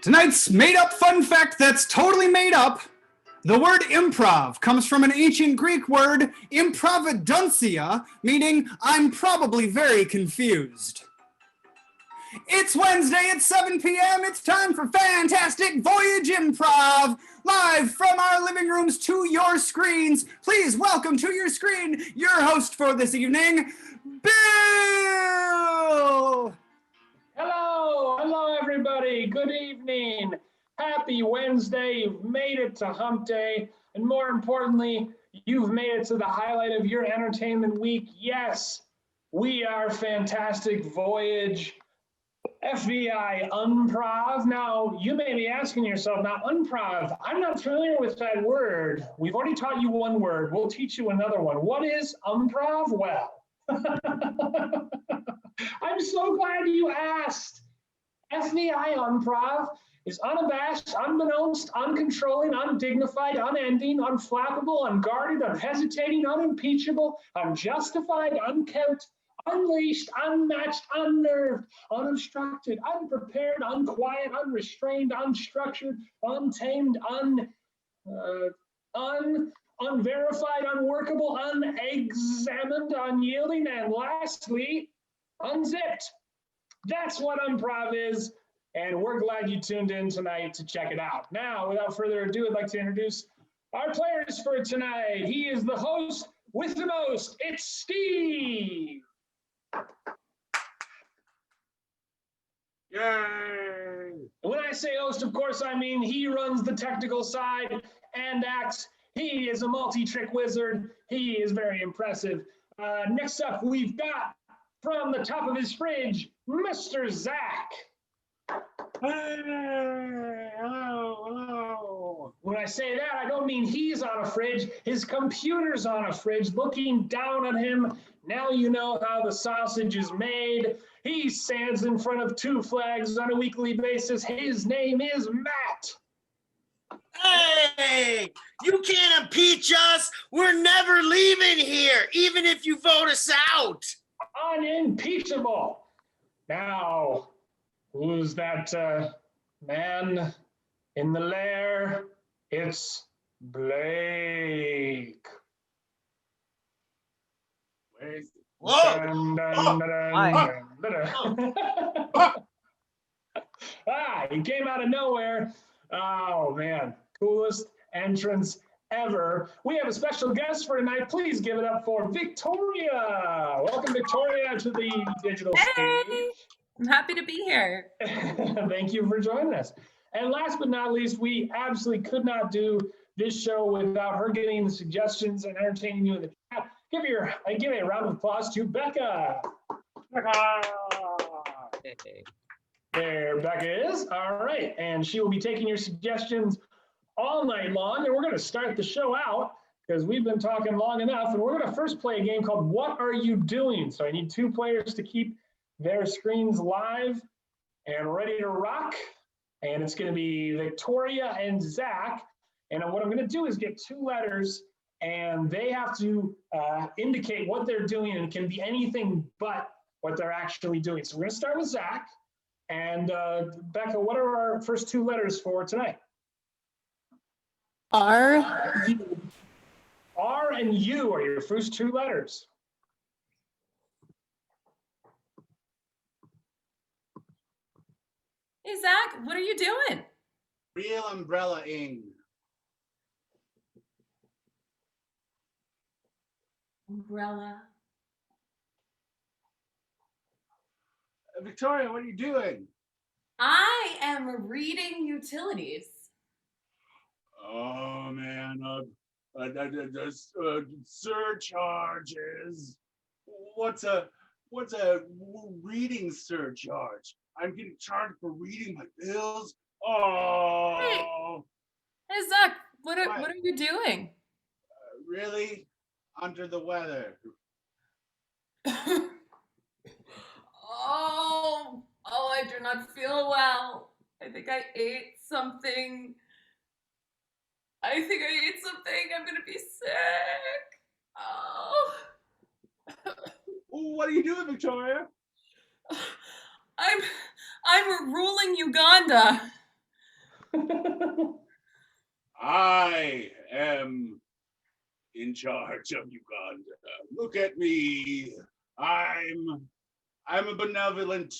Tonight's made-up fun fact that's totally made up. The word improv comes from an ancient Greek word, improviduncia, meaning I'm probably very confused. It's Wednesday at 7 p.m. It's time for fantastic Voyage Improv, live from our living rooms to your screens. Please welcome to your screen your host for this evening, Bill! Hello everybody, good evening. Happy Wednesday, you've made it to hump day, and more importantly, you've made it to the highlight of your entertainment week. Yes, we are fantastic Voyage, FVI, Unprov. Now, you may be asking yourself, now Unprov, I'm not familiar with that word. We've already taught you one word, we'll teach you another one. What is Unprov? Well, I'm so glad you asked. FVI Unprov is unabashed, unbeknownst, uncontrolling, undignified, unending, unflappable, unguarded, unhesitating, unimpeachable, unjustified, unkempt, unleashed, unmatched, unnerved, unobstructed, unprepared, unquiet, unrestrained, unstructured, untamed, unverified, unworkable, unexamined, unyielding, and lastly, unzipped. That's what Unprov is, and we're glad you tuned in tonight to check it out. Now, without further ado, I'd like to introduce our players for tonight. He is the host with the most. It's Steve. Yay! When I say host, of course, I mean he runs the technical side and acts. He is a multi-trick wizard. He is very impressive. Next up, we've got from the top of his fridge, Mr. Zach. Hey, hello. When I say that, I don't mean he's on a fridge. His computer's on a fridge looking down at him. Now you know how the sausage is made. He stands in front of two flags on a weekly basis. His name is Matt. Hey, you can't impeach us. We're never leaving here, even if you vote us out. Unimpeachable. Now, who's that man in the lair? It's Blake. Whoa. Dun, dun, dun, dun, he came out of nowhere. Oh, man. Coolest entrance ever. We have a special guest for tonight. Please give it up for Victoria. Welcome, Victoria, to the digital stage. I'm happy to be here. Thank you for joining us. And last but not least, we absolutely could not do this show without her getting the suggestions and entertaining you in the chat. Give a round of applause to Becca. Hey. There Becca is. All right. And she will be taking your suggestions all night long. And we're going to start the show out because we've been talking long enough. And we're going to first play a game called What Are You Doing? So I need two players to keep their screens live and ready to rock. And it's going to be Victoria and Zach. And what I'm going to do is get two letters, and they have to indicate what they're doing, and it can be anything but what they're actually doing. So we're going to start with Zach. And Becca, what are our first two letters for tonight? R, U. R and U are your first two letters. Hey, Zach, what are you doing? Real umbrella-ing. Umbrella. Victoria, what are you doing? I am reading utilities. Oh man, surcharges. What's a reading surcharge? I'm getting charged for reading my bills. Oh. Hey, Zach, what are you doing? Really? Under the weather. I do not feel well. I think I ate something. I'm gonna be sick. Oh. What are you doing, Victoria? I'm ruling Uganda. I am in charge of Uganda. Look at me. I'm a benevolent,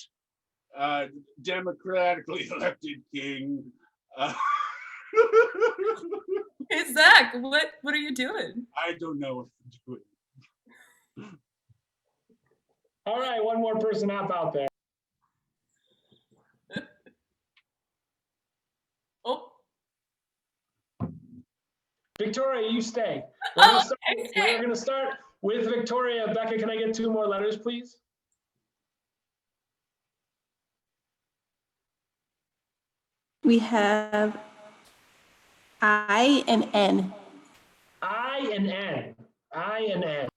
democratically elected king. Hey Zach, what are you doing? I don't know what I'm doing. All right, one more person up out there. Oh, Victoria, you stay. I We're gonna start with Victoria. Becca, can I get 2 more letters, please? We have I and N. I and N. I and N.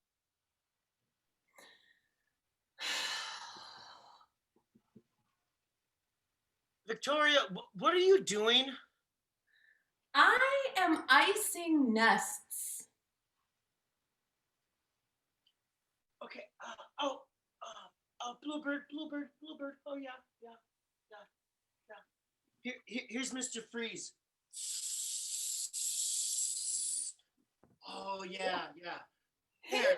Victoria, what are you doing? I am icing nests. Okay. Bluebird. Oh yeah. Here's Mr. Freeze. Oh yeah. There.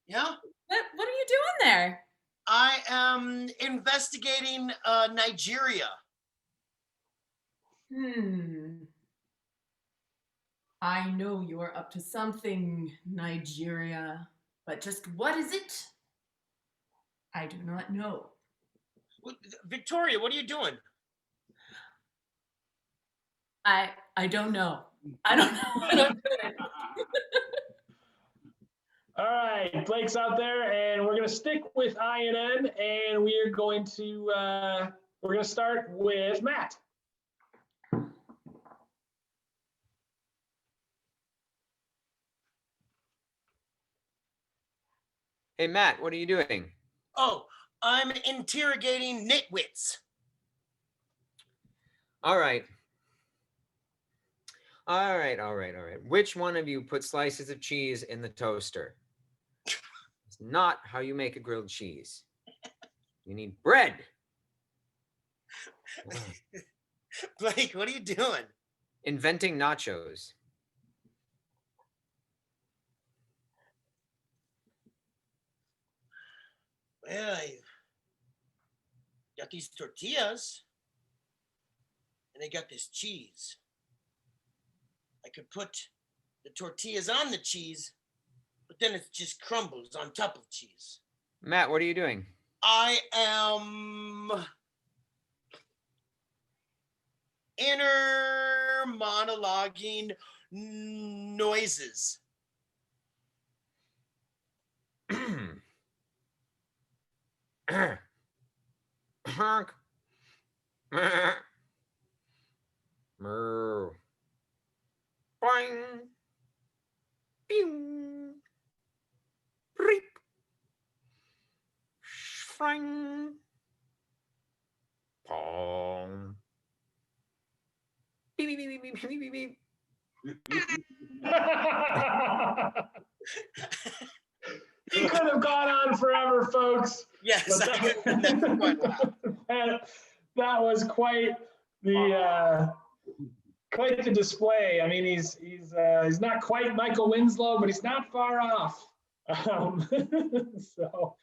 Yeah. What are you doing there? I am investigating Nigeria. I know you are up to something, Nigeria, but just what is it? I do not know. Victoria, what are you doing? I don't know. I don't know what I'm doing. All right, Blake's out there, and we're gonna stick with I and N, and we're going to start with Matt. Hey, Matt, what are you doing? Oh, I'm interrogating nitwits. All right. Which one of you put slices of cheese in the toaster? It's not how you make a grilled cheese. You need bread. Blake, what are you doing? Inventing nachos. Well, I got these tortillas, and I got this cheese. I could put the tortillas on the cheese, but then it just crumbles on top of cheese. Matt, what are you doing? I am inner monologuing noises. Honk. Moo. Boing. Pew. Reep. Shfring. Pong. Beep, beep, beep, beep, beep, beep, beep. He could have gone on forever, folks. Yes, But I could have done that for quite a while. that was quite the display. I mean, he's not quite Michael Winslow, but he's not far off. So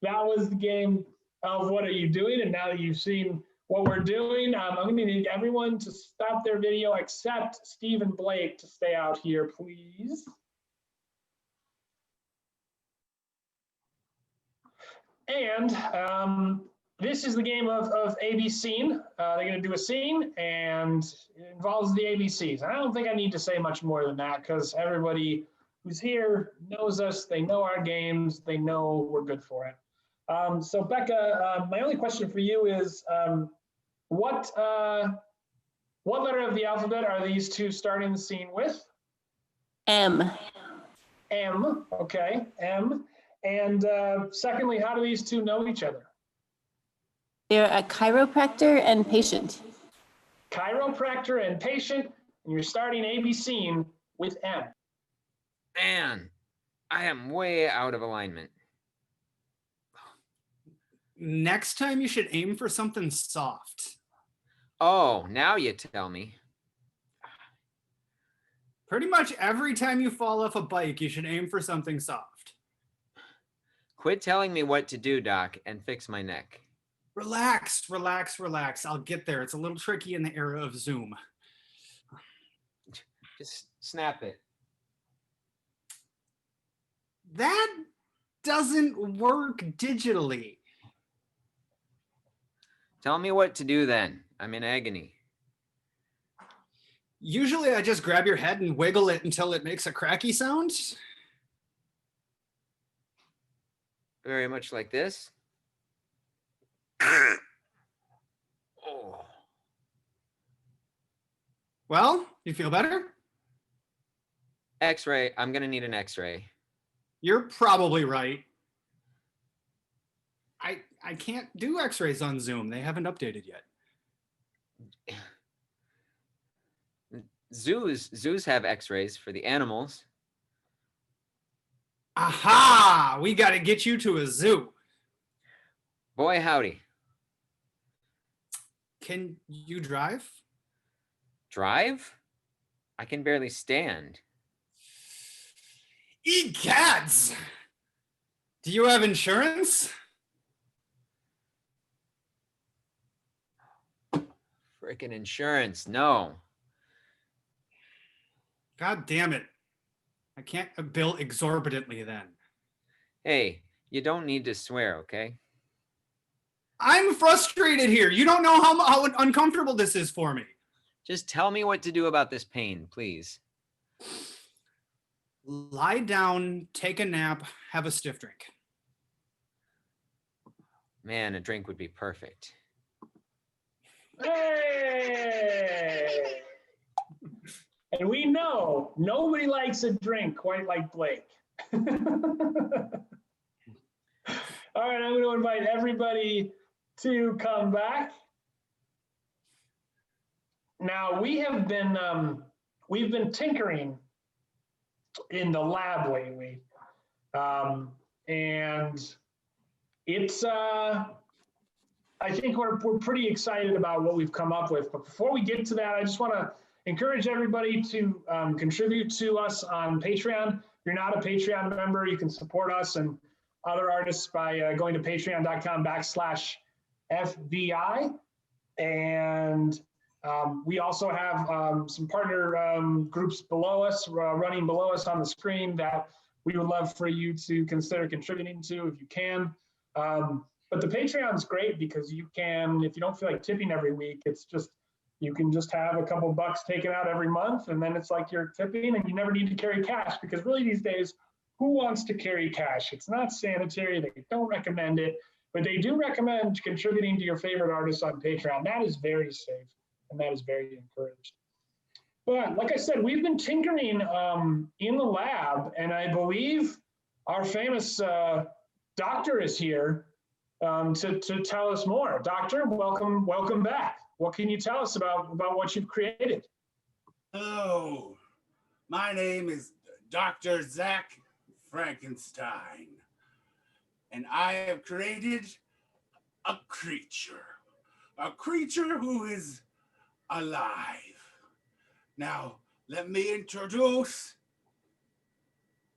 that was the game of What Are You Doing? And now that you've seen what we're doing, I'm going to need everyone to stop their video except Steve and Blake to stay out here, please. And this is the game of A-B scene. They're going to do a scene, and it involves the ABCs. I don't think I need to say much more than that because everybody who's here knows us. They know our games. They know we're good for it. So Becca, my only question for you is, what letter of the alphabet are these two starting the scene with? M. M. Okay, M. And secondly, how do these two know each other? They're a chiropractor and patient. Chiropractor and patient, and you're starting A-B scene with M. Man, I am way out of alignment. Next time you should aim for something soft. Oh, now you tell me. Pretty much every time you fall off a bike, you should aim for something soft. Quit telling me what to do, Doc, and fix my neck. Relax, relax, relax. I'll get there. It's a little tricky in the era of Zoom. Just snap it. That doesn't work digitally. Tell me what to do then. I'm in agony. Usually I just grab your head and wiggle it until it makes a cracky sound. Very much like this. Oh. Well, you feel better? X-ray. I'm going to need an X-ray. You're probably right. I can't do x-rays on Zoom. They haven't updated yet. Zoos have X-rays for the animals. Aha! We got to get you to a zoo. Boy, howdy. Can you drive? Drive? I can barely stand. Egads! Do you have insurance? Frickin' insurance, no. God damn it. I can't bill exorbitantly then. Hey, you don't need to swear, okay? I'm frustrated here. You don't know how uncomfortable this is for me. Just tell me what to do about this pain, please. Lie down, take a nap, have a stiff drink. Man, a drink would be perfect. Hey! And we know nobody likes a drink quite like Blake. All right, I'm going to invite everybody to come back. Now we've been tinkering in the lab lately, and it's I think we're pretty excited about what we've come up with. But before we get to that, I just want to encourage everybody to contribute to us on Patreon. If you're not a Patreon member, you can support us and other artists by going to patreon.com/FVI. And we also have some partner groups below us, running below us on the screen that we would love for you to consider contributing to if you can. But the Patreon's great because you can, if you don't feel like tipping every week, it's just, you can just have a couple bucks taken out every month, and then it's like you're tipping and you never need to carry cash, because really these days, who wants to carry cash? It's not sanitary. They don't recommend it, but they do recommend contributing to your favorite artists on Patreon. That is very safe, and that is very encouraged. But like I said, we've been tinkering in the lab, and I believe our famous doctor is here to tell us more. Doctor, welcome back. What can you tell us about what you've created? Hello, my name is Dr. Zach Frankenstein, and I have created a creature who is alive. Now, let me introduce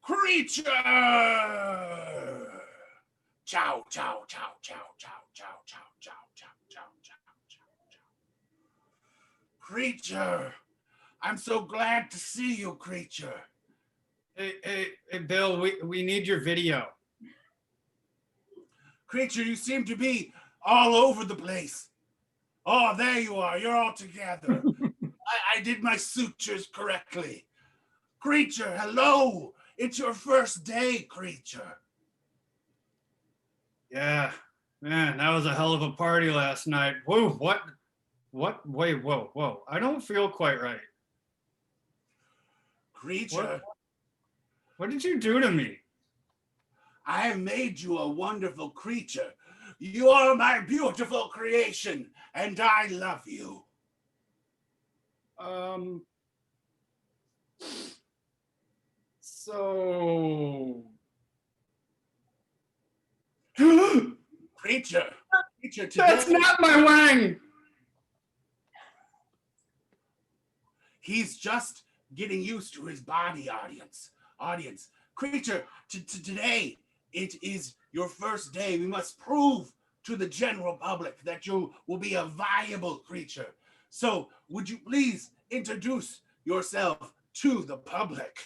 Creature! Chow, chow, chow, chow, chow, chow, chow, chow, chow, chow, chow, chow, chow. Creature, I'm so glad to see you, Creature. Hey, Bill, we need your video. Creature, you seem to be all over the place. Oh, there you are. You're all together. I did my sutures correctly. Creature, hello. It's your first day, Creature. Yeah, man, that was a hell of a party last night. Whoa, what? Wait, whoa. I don't feel quite right. Creature, What did you do to me? I have made you a wonderful creature. You are my beautiful creation, and I love you. So... Creature, today, That's not my wang! He's just getting used to his body, audience. Creature, today, it is your first day. We must prove to the general public that you will be a viable creature. So, would you please introduce yourself to the public?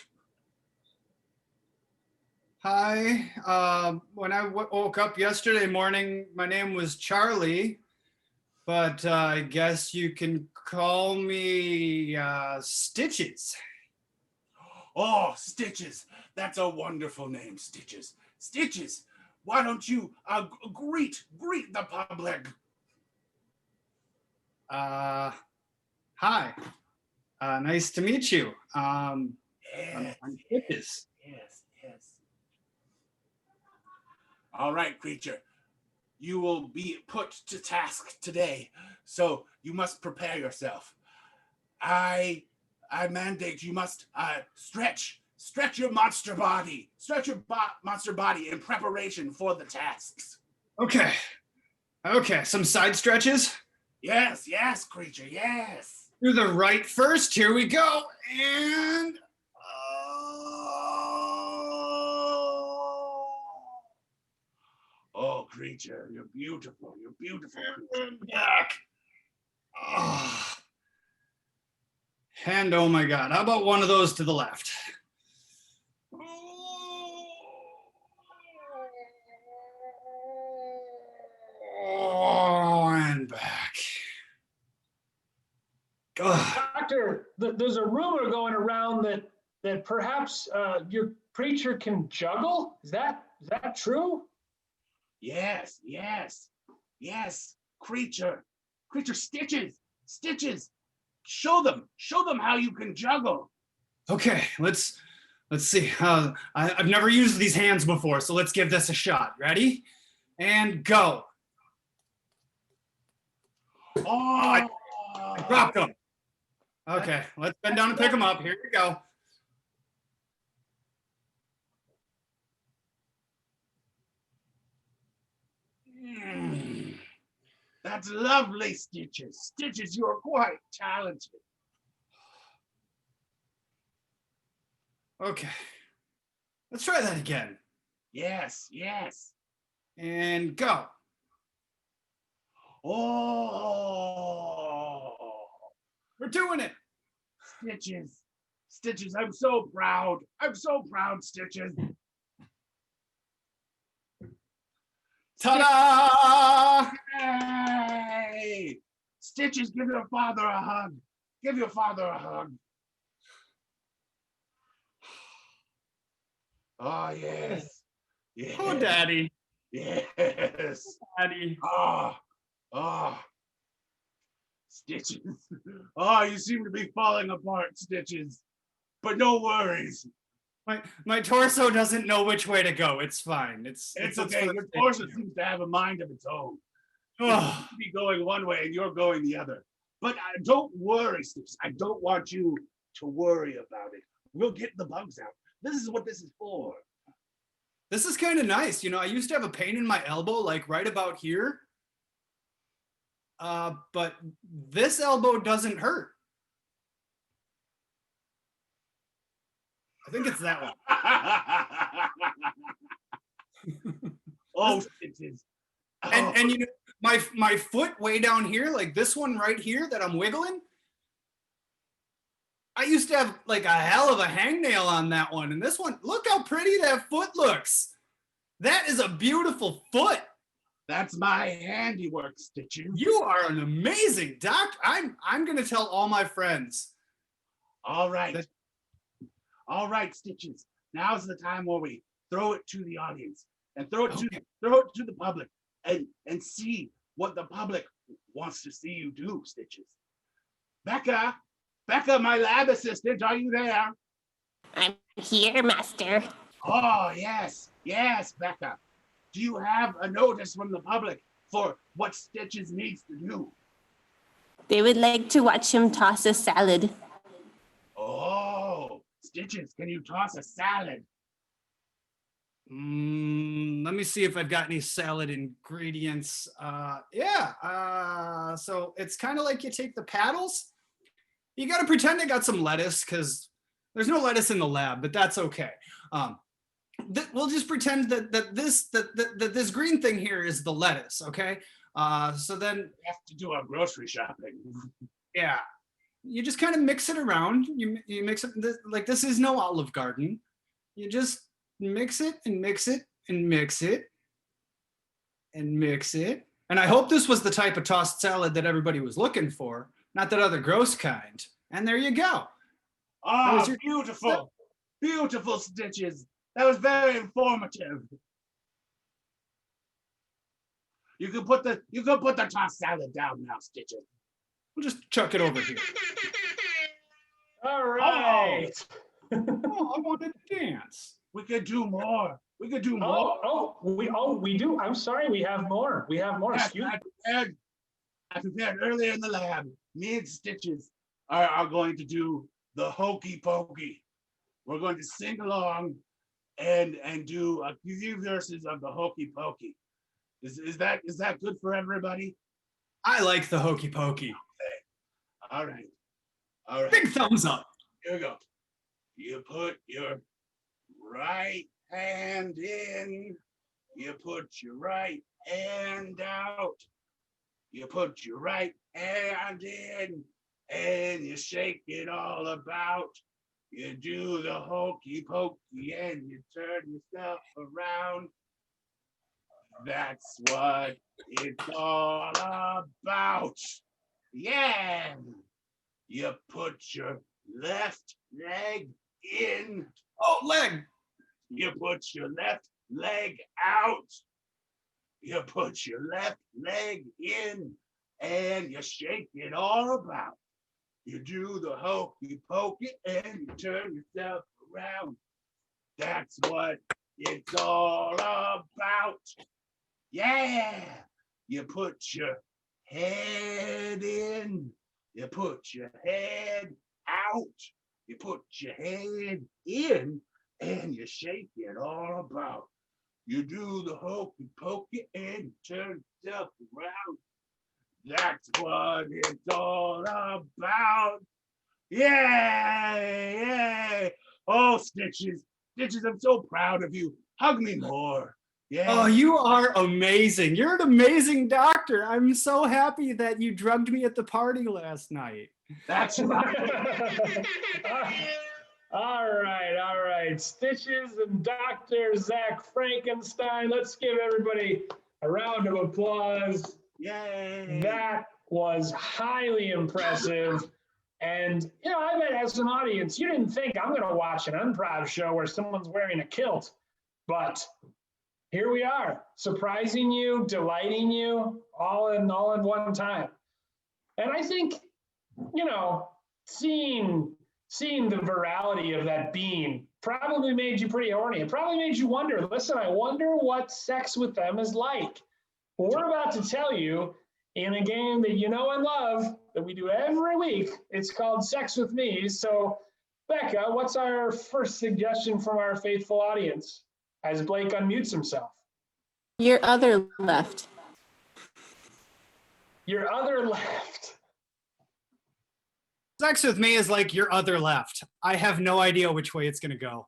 Hi. When I woke up yesterday morning, my name was Charlie, but I guess you can call me Stitches. Oh, Stitches. That's a wonderful name, Stitches. Stitches, why don't you greet the public? Hi. Nice to meet you. I'm Stitches. Yes. All right, creature. You will be put to task today, so you must prepare yourself. I mandate you must stretch your monster body. Stretch your monster body in preparation for the tasks. Okay. Some side stretches. Yes, creature, yes. Do the right first. Here we go. And oh, creature, you're beautiful. You're beautiful. and back. And oh my God, how about one of those to the left? And back. Doctor, there's a rumor going around that perhaps your creature can juggle. Is that true? Yes. Creature, Stitches. Show them how you can juggle. Okay, let's see. I've never used these hands before, so let's give this a shot. Ready? And go. Oh, I dropped them. Okay, let's bend down and pick them up. Here we go. That's lovely, Stitches. Stitches, you're quite talented. Okay, let's try that again. Yes. And go. Oh, We're doing it. Stitches, I'm so proud. Stitches. Ta-da! Hey! Stitches, give your father a hug. Oh, yes. Oh, Daddy. Yes. Daddy. Oh. Stitches. Oh, you seem to be falling apart, Stitches. But no worries. My torso doesn't know which way to go. It's fine. It's Okay. Your torso seems to have a mind of its own. It seems to be going one way and you're going the other. But don't worry, Stitches. I don't want you to worry about it. We'll get the bugs out. This is what this is for. This is kind of nice. You know, I used to have a pain in my elbow, like right about here. But this elbow doesn't hurt. I think it's that one. Oh, Stitches. And you know, my foot way down here, like this one right here that I'm wiggling, I used to have like a hell of a hangnail on that one. And this one, look how pretty that foot looks. That is a beautiful foot. That's my handiwork, Stitches. You are an amazing doctor. I'm gonna tell all my friends. All right, Stitches. Now's the time where we throw it to the audience and throw it to the public and see what the public wants to see you do, Stitches. Becca, my lab assistant, are you there? I'm here, Master. Oh, yes, Becca. Do you have a notice from the public for what Stitches needs to do? They would like to watch him toss a salad. Oh, Stitches, can you toss a salad? Let me see if I've got any salad ingredients. So it's kind of like you take the paddles You got to pretend I got some lettuce because there's no lettuce in the lab, but that's okay. We'll just pretend that this green thing here is the lettuce, okay? So then We have to do our grocery shopping. yeah, you just kind of mix it around. You mix it like this is no Olive Garden. You just mix it and mix it and mix it and mix it. And I hope this was the type of tossed salad that everybody was looking for, not that other gross kind. And there you go. Oh, beautiful, beautiful Stitches. That was very informative. You can put the tossed salad down now, Stitches. We'll just chuck it over here. All right. Oh, I wanted to dance. We could do more. We could do more. We do. I'm sorry, we have more. We have more. Yes, Excuse I prepared earlier in the lab. Me and Stitches are going to do the hokey pokey. We're going to sing along and do a few verses of the hokey pokey. Is that good for everybody? I like the hokey pokey. All right. All right. Big thumbs up. Here we go. You put your right hand in. You put your right hand out. You put your right hand in and you shake it all about. You do the hokey pokey and you turn yourself around. That's what it's all about. Yeah. You put your left leg in. Oh, leg. You put your left leg out. You put your left leg in and you shake it all about. You do the hokey pokey and you turn yourself around. That's what it's all about. Yeah. You put your head in. You put your head out. You put your head in and you shake it all about. You do the hokey pokey and you turn yourself around. That's what it's all about. Yay! Oh, Stitches, I'm so proud of you. Hug me more. Yeah. Oh, you are amazing. You're an amazing doctor. I'm so happy that you drugged me at the party last night. That's right. All right. Stitches and Dr. Zach Frankenstein. Let's give everybody a round of applause. Yay. That was highly impressive. And, I bet as an audience, you didn't think I'm going to watch an Unprov show where someone's wearing a kilt. But here we are, surprising you, delighting you, all in one time. And I think, seeing the virality of that bean probably made you pretty horny. It probably made you wonder, listen, I wonder what sex with them is like. Well, we're about to tell you in a game that you know and love that we do every week. It's called Sex with Me. So, Becca, what's our first suggestion from our faithful audience as Blake unmutes himself? Your other left. Your other left. Sex with me is like your other left. I have no idea which way it's going to go.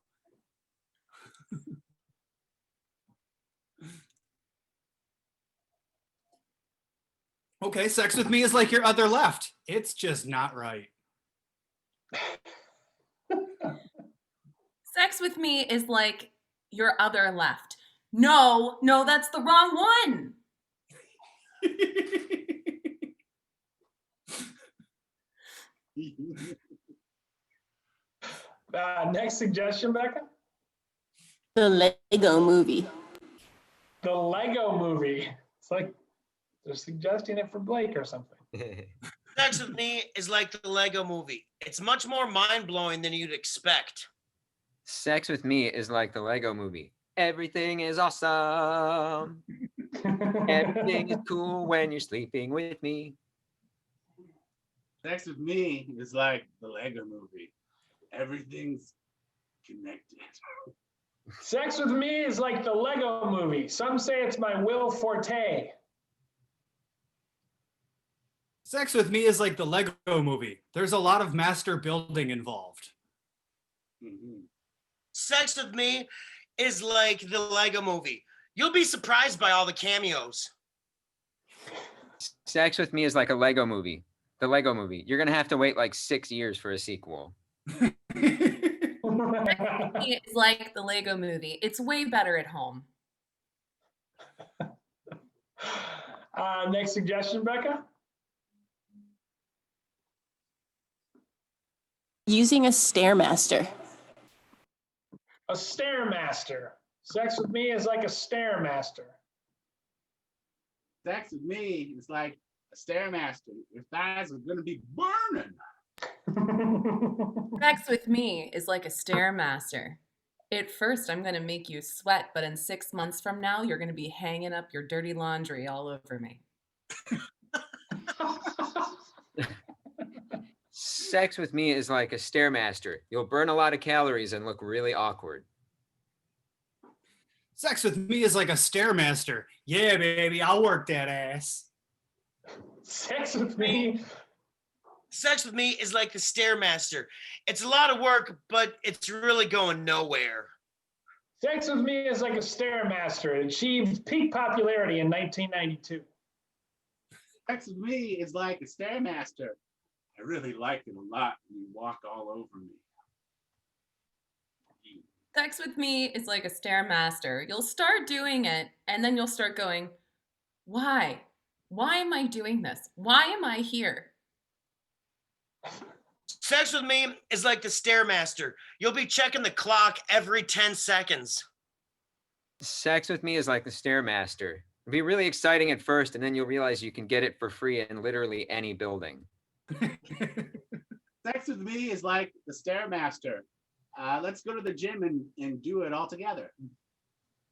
Okay, sex with me is like your other left. It's just not right. Sex with me is like your other left. No, that's the wrong one. Next suggestion, Becca? The Lego movie. The Lego movie. It's like they're suggesting it for Blake or something. Sex with Me is like the Lego movie. It's much more mind-blowing than you'd expect. Sex with me is like the Lego movie. Everything is awesome. Everything is cool when you're sleeping with me. Sex with me is like the Lego movie. Everything's connected. Sex with me is like the Lego movie. Some say it's my Will Forte. Sex with me is like the Lego movie. There's a lot of master building involved. Sex with me is like the Lego movie. You'll be surprised by all the cameos. Sex with me is like a Lego movie. The Lego movie. You're gonna have to wait like 6 years for a sequel. It's like the Lego movie. It's way better at home. Next suggestion, Becca? Using a Stairmaster. A Stairmaster. Sex with me is like a Stairmaster. Sex with me is like a Stairmaster. Your thighs are gonna be burning. Sex with me is like a Stairmaster. At first, I'm going to make you sweat, but in 6 months from now, you're going to be hanging up your dirty laundry all over me. Sex with me is like a Stairmaster. You'll burn a lot of calories and look really awkward. Sex with me is like a Stairmaster. Yeah, baby, I'll work that ass. Sex with me. Sex with me is like the Stairmaster. It's a lot of work, but it's really going nowhere. Sex with me is like a Stairmaster. It achieved peak popularity in 1992. Sex with me is like a Stairmaster. I really like it a lot when you walk all over me. Sex with me is like a Stairmaster. You'll start doing it, and then you'll start going, why? Why am I doing this? Why am I here? Sex with me is like the Stairmaster. You'll be checking the clock every 10 seconds. Sex with me is like the Stairmaster. It'll be really exciting at first, and then you'll realize you can get it for free in literally any building. Sex with me is like the Stairmaster. Let's go to the gym and do it all together.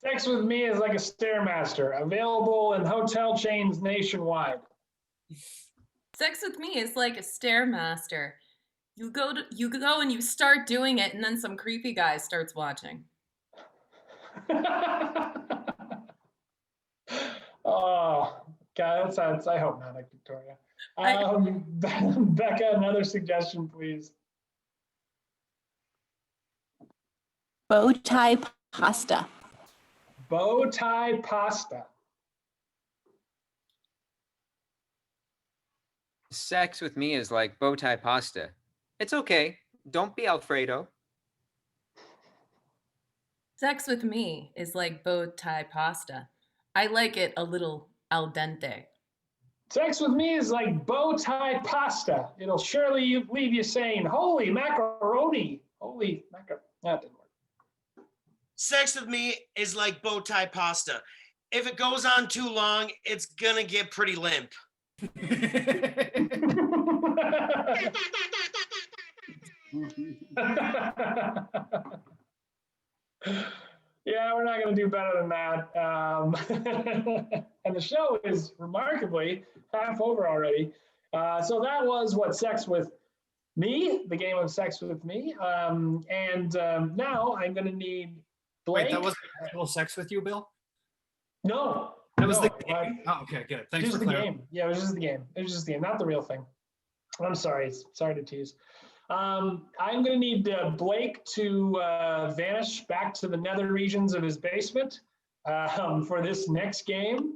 Sex with me is like a Stairmaster, available in hotel chains nationwide. Sex with me is like a Stairmaster. You go and you start doing it, and then some creepy guy starts watching. Oh, God, that sounds, I hope not like Victoria. Becca, another suggestion, please. Bow tie pasta. Bow tie pasta. Sex with me is like bow tie pasta. It's okay. Don't be Alfredo. Sex with me is like bow tie pasta. I like it a little al dente. Sex with me is like bow tie pasta. It'll surely leave you saying, holy macaroni. Holy macaroni. That didn't work. Sex with me is like bow tie pasta. If it goes on too long, it's gonna get pretty limp. Yeah, we're not going to do better than that. And the show is remarkably half over already. So that was what Sex with Me, the game of Sex with Me. Now I'm going to need Blake. Wait, that wasn't actual sex with you, Bill? No. That was no, the game. Oh, okay, good. Thanks just for the clarifying. game. Yeah, it was just the game. It was just the game, not the real thing. I'm sorry. Sorry to tease. I'm going to need Blake to vanish back to the nether regions of his basement for this next game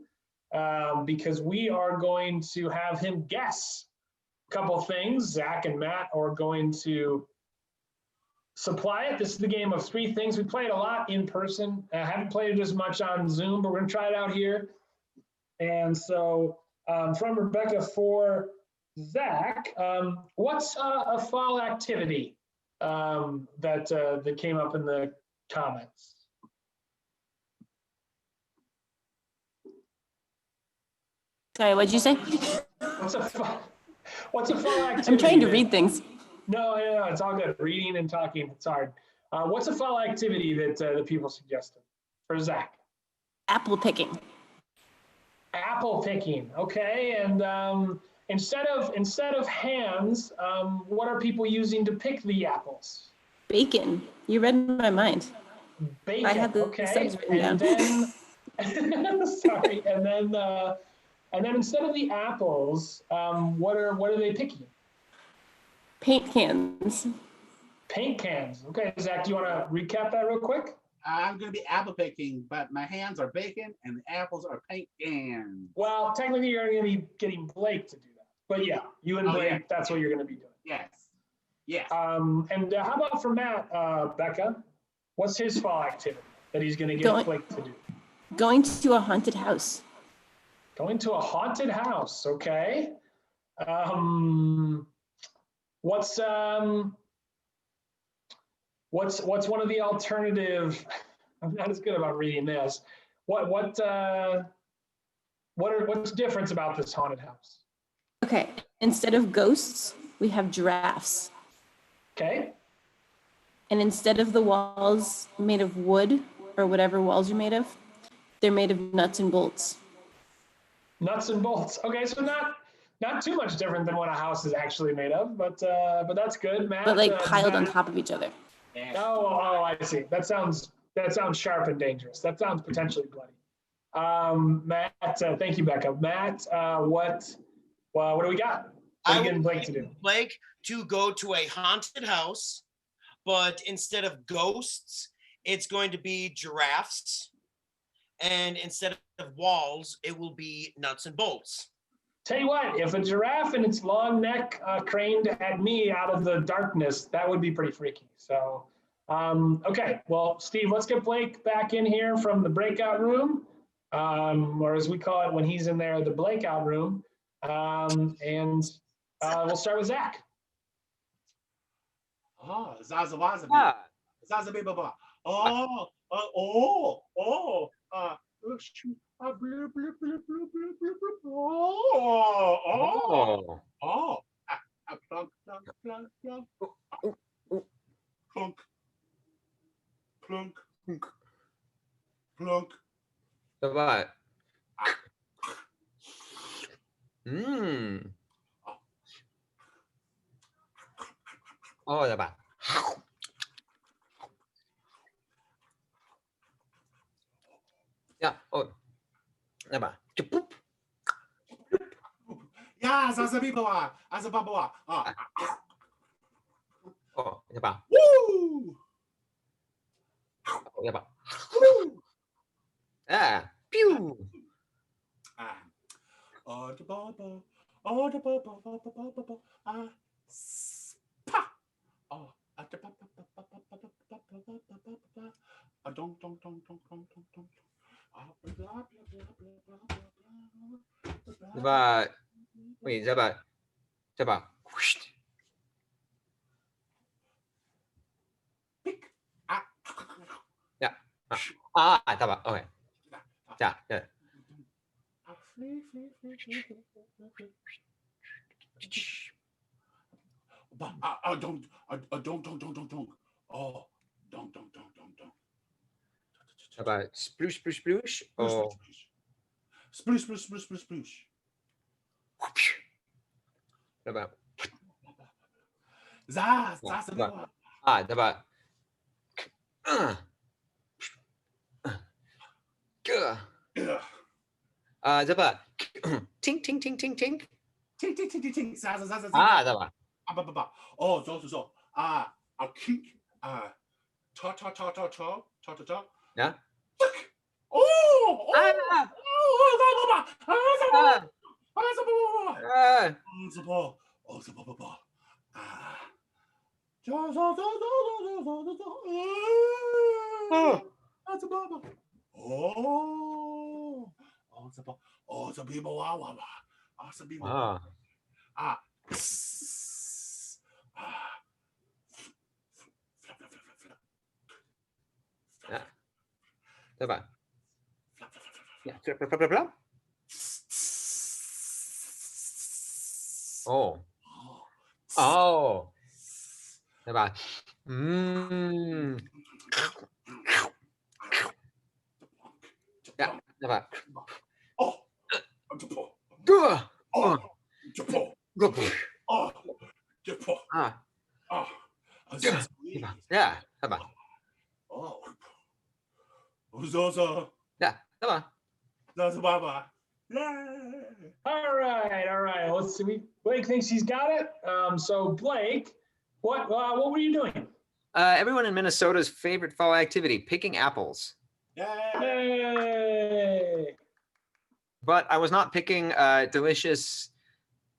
because we are going to have him guess a couple things. Zach and Matt are going to supply it. This is the game of three things. We play it a lot in person. I haven't played it as much on Zoom, but we're going to try it out here. And so from Rebecca for Zach, what's a fall activity that came up in the comments? Sorry, what'd you say? What's a fall activity? I'm trying to read things. No, it's all good. Reading and talking, it's hard. What's a fall activity that the people suggested for Zach? Apple picking. Apple picking, okay. And instead of hands, what are people using to pick the apples? Bacon. You read my mind. Bacon. I had the okay. subs written And down. then, sorry, and then And then instead of the apples, what are they picking? Paint cans. Paint cans. Okay, Zach, do you want to recap that real quick? I'm gonna be apple picking, but my hands are bacon and the apples are paint cans. Well, technically, you're going to be getting Blake to do that. But yeah, you and Oh, Blake, yeah. that's what you're going to be doing. Yes. Yes. And how about for Matt, Becca? What's his fall activity that he's going to get Going- Blake to do? Going to a haunted house. Going to a haunted house. Okay. What's one of the alternative? I'm not as good about reading this. What's different about this haunted house? Okay, instead of ghosts, we have giraffes. Okay. And instead of the walls made of wood or whatever walls are made of, they're made of nuts and bolts. Nuts and bolts. Okay, so not too much different than what a house is actually made of, but that's good, Matt. But like piled on Matt- top of each other. Oh, I see. That sounds sharp and dangerous. That sounds potentially bloody. Matt, thank you, Becca. Matt, what do we got? What are you getting Blake to do? Blake to go to a haunted house, but instead of ghosts, it's going to be giraffes. And instead of walls, it will be nuts and bolts. Tell you what, if a giraffe and its long neck craned at me out of the darkness, that would be pretty freaky. So, okay. Well, Steve, let's get Blake back in here from the breakout room, or as we call it when he's in there, the Blakeout room. And we'll start with Zach. Oh, Zazawaza. Ah, Zazabibaba. oh. Plunk, plunk, plunk, plunk. Plunk. Plunk. Plunk. Coba. Oh, coba. Ya, oh. Coba. Cepup. Ya, Zazabibaba. Azababa. Oh, coba. Woo! Oh, coba. Woo! Ah, pew. The bubble. Oh, the bubble. Spa. Oh, the bubble. Dong, dong, dong, dong, dong, dong, dong. Coba. Wait, coba. Coba. Pick. Ya. Coba. Oke. Ya, ya. Don't. Oh, don't. Coba. Splush, splush, splush. Oh. Splush. Coba. Zaz. Coba. Coba. Coba. Ting, ting, ting, ting, ting. Ting. Zaz. Coba. Oh, so. A kink. Ta. Ya. Oh. Coba. Ya, bla. Oh. Coba. Ya, coba. Ya, coba. Zoza. Ya, coba. Zaza Baba. All right. Let's see. Blake thinks he's got it. So Blake, what were you doing? Everyone in Minnesota's favorite fall activity, picking apples. Hey. But I was not picking delicious,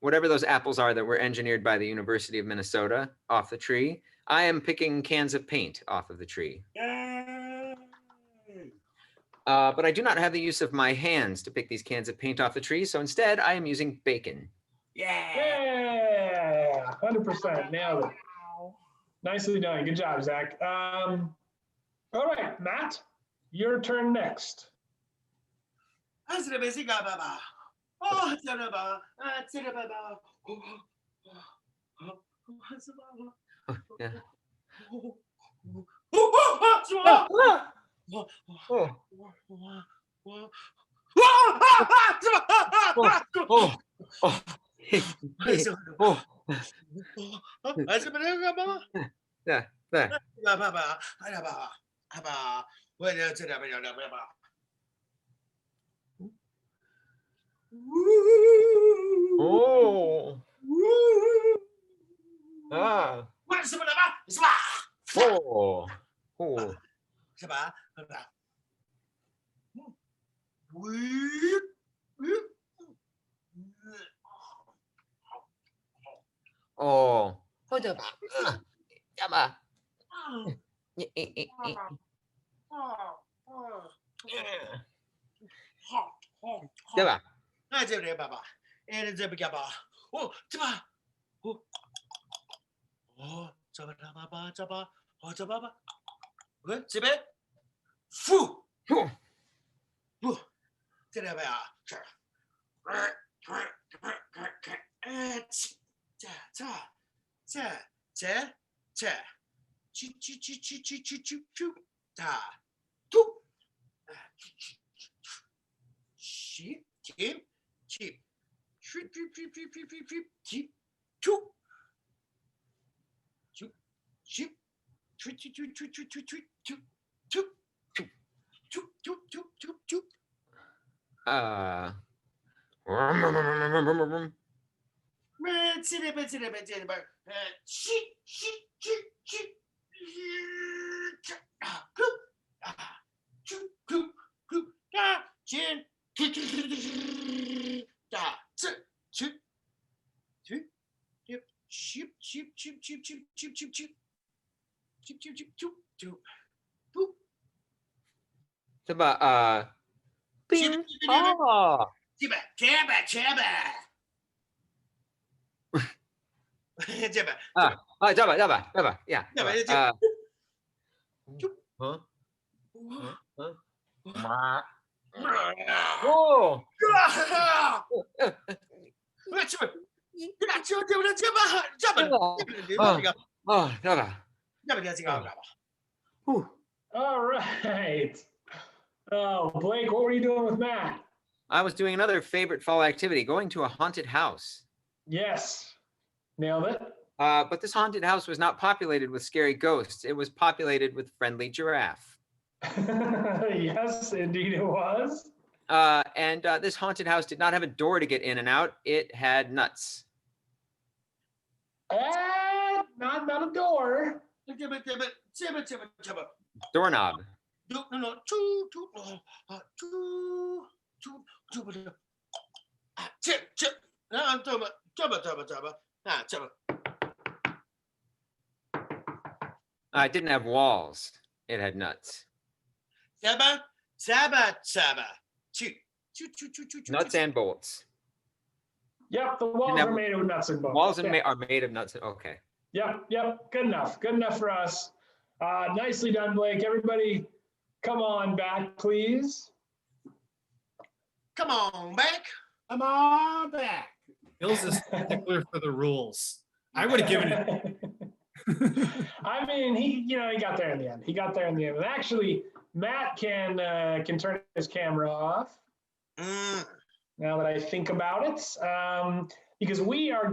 whatever those apples are that were engineered by the University of Minnesota off the tree. I am picking cans of paint off of the tree. But I do not have the use of my hands to pick these cans of paint off the tree, so instead I am using bacon. Yeah, 100%. Nailed it. Nicely done. Good job, Zach. All right, Matt, your turn next. Yeah. Bing. Oh. Yeah. Whoa. All right. Oh, Blake, what were you doing with Matt? I was doing another favorite fall activity, going to a haunted house. Yes. Nailed it. But this haunted house was not populated with scary ghosts. It was populated with friendly giraffe. Yes, indeed it was. And this haunted house did not have a door to get in and out. It had nuts. Not a door. Doorknob. It didn't have walls. It had nuts. Nuts and bolts. Yep, the walls are made of nuts and bolts. Walls are made of nuts. Okay. Yep. Good enough. Good enough for us. Nicely done, Blake. Everybody, come on back, please. Come on back. Come on back. Bill's a stickler for the rules. I would have given it. I mean, he got there in the end. And actually, Matt can turn his camera off. Now that I think about it, because we are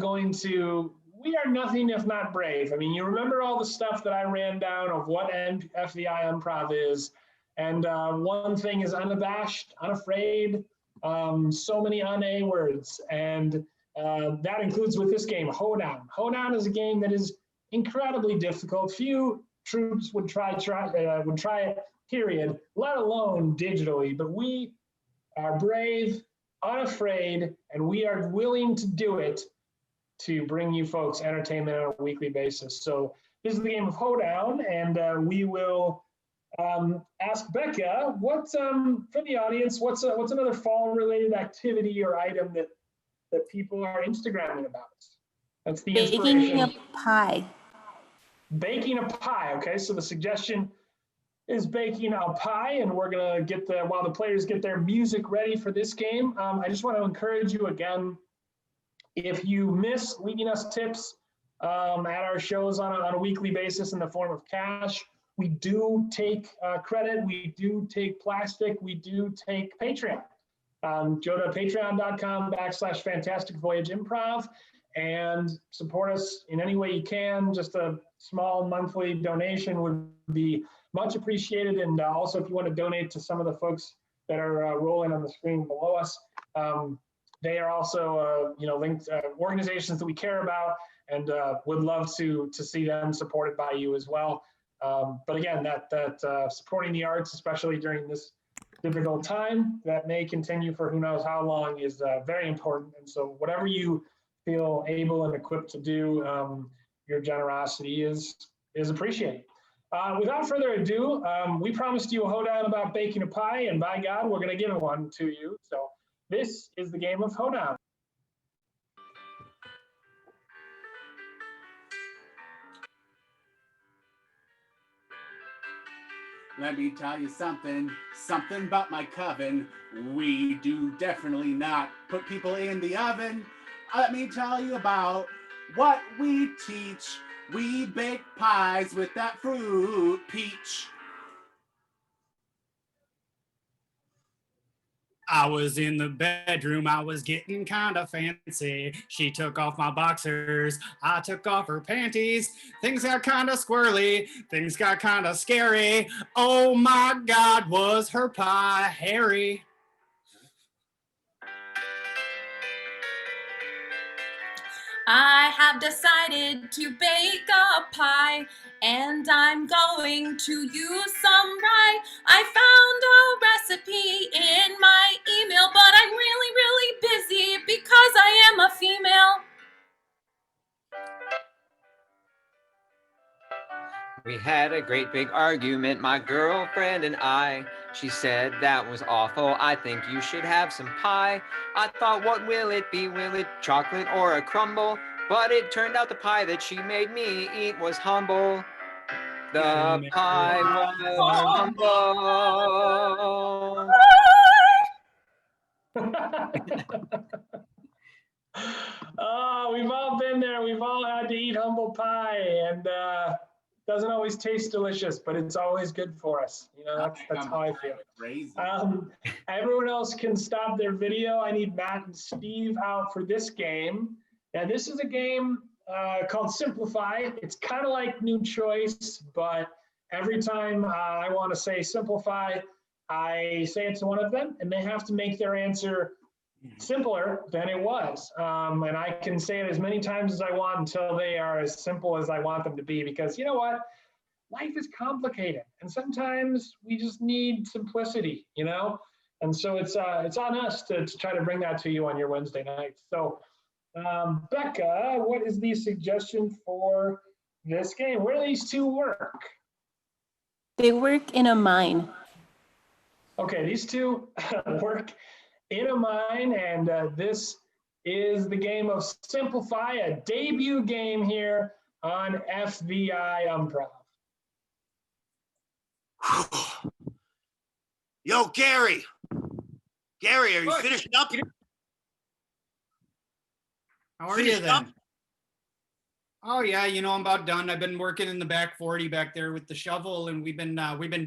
nothing if not brave. I mean, you remember all the stuff that I ran down of what FVI Improv is, and one thing is unabashed, unafraid, So many on-A words, and that includes with this game, Hoedown. Hoedown is a game that is incredibly difficult. Few troops would try it, period, let alone digitally. But we are brave, unafraid, and we are willing to do it to bring you folks entertainment on a weekly basis. So this is the game of Hoedown, and we will ask Becca, what's for the audience, what's another fall-related activity or item that people are Instagramming about? That's the inspiration. Baking a pie. Baking a pie. Okay, so the suggestion is baking a pie, and we're gonna get while the players get their music ready for this game. I just want to encourage you again, if you miss leaving us tips at our shows on a weekly basis in the form of cash, we do take credit, we do take plastic, we do take Patreon. Go to patreon.com/Fantastic Voyage Improv and support us in any way you can. Just a small monthly donation would be much appreciated. And also, if you want to donate to some of the folks that are rolling on the screen below us, they are also linked organizations that we care about, and would love to see them supported by you as well. But again, that supporting the arts, especially during this difficult time that may continue for who knows how long, is very important. And so whatever you feel able and equipped to do, your generosity is appreciated. Without further ado, we promised you a hoedown about baking a pie, and by God, we're going to give one to you. So this is the game of Hoedown. Let me tell you something about my coven. We do definitely not put people in the oven. Let me tell you about what we teach. We bake pies with that fruit peach. I was in the bedroom, I was getting kind of fancy. She took off my boxers, I took off her panties. Things got kind of squirrely, things got kind of scary. Oh my God, was her pie hairy? I have decided to bake a pie, and I'm going to use some rye. I found a recipe in my email, but I'm really, really busy because I am a female. We had a great big argument, my girlfriend and I. She said that was awful, I think you should have some pie. I thought, what will it be? Will it chocolate or a crumble? But it turned out the pie that she made me eat was humble. The pie was humble. Oh, we've all been there. We've all had to eat humble pie, and doesn't always taste delicious, but it's always good for us. You know, that's how I feel. Everyone else can stop their video. I need Matt and Steve out for this game. Now, this is a game called Simplify. It's kind of like New Choice, but every time I want to say Simplify, I say it to one of them, and they have to make their answer simpler than it was. And I can say it as many times as I want until they are as simple as I want them to be, because you know what? Life is complicated, and sometimes we just need simplicity, you know? And so it's on us to try to bring that to you on your Wednesday night. So Becca, what is the suggestion for this game? Where do these two work? They work in a mine. Okay, these two work in a mine, and this is the game of Simplify, a debut game here on FVI Unprov. Yo, Gary, are you finished up? How are you then? Oh yeah, you know, I'm about done. I've been working in the back 40 back there with the shovel, and we've been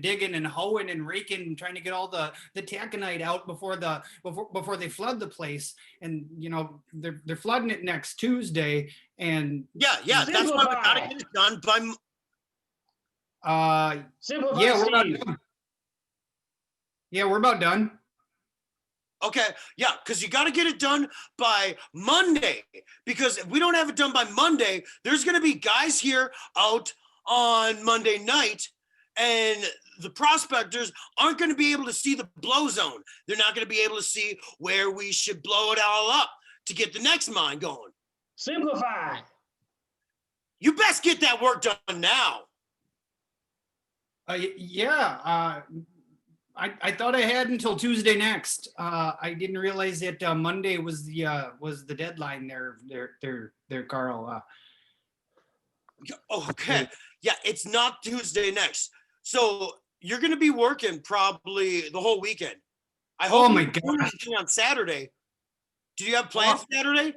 digging and hoeing and raking and trying to get all the taconite out before they flood the place. And you know, they're flooding it next Tuesday. And yeah, that's why we gotta get it done by. Simplify, yeah, we're Steve. about done. Yeah, we're about done. Okay, yeah, because you got to get it done by Monday. Because if we don't have it done by Monday, there's going to be guys here out on Monday night, and the prospectors aren't going to be able to see the blow zone. They're not going to be able to see where we should blow it all up to get the next mine going. Simplify. You best get that work done now. Yeah. I thought I had until Tuesday next. I didn't realize that Monday was the deadline there, Carl. Okay. Yeah, it's not Tuesday next. So you're going to be working probably the whole weekend. I hope my you do God. anything on Saturday. Do you have plans Saturday?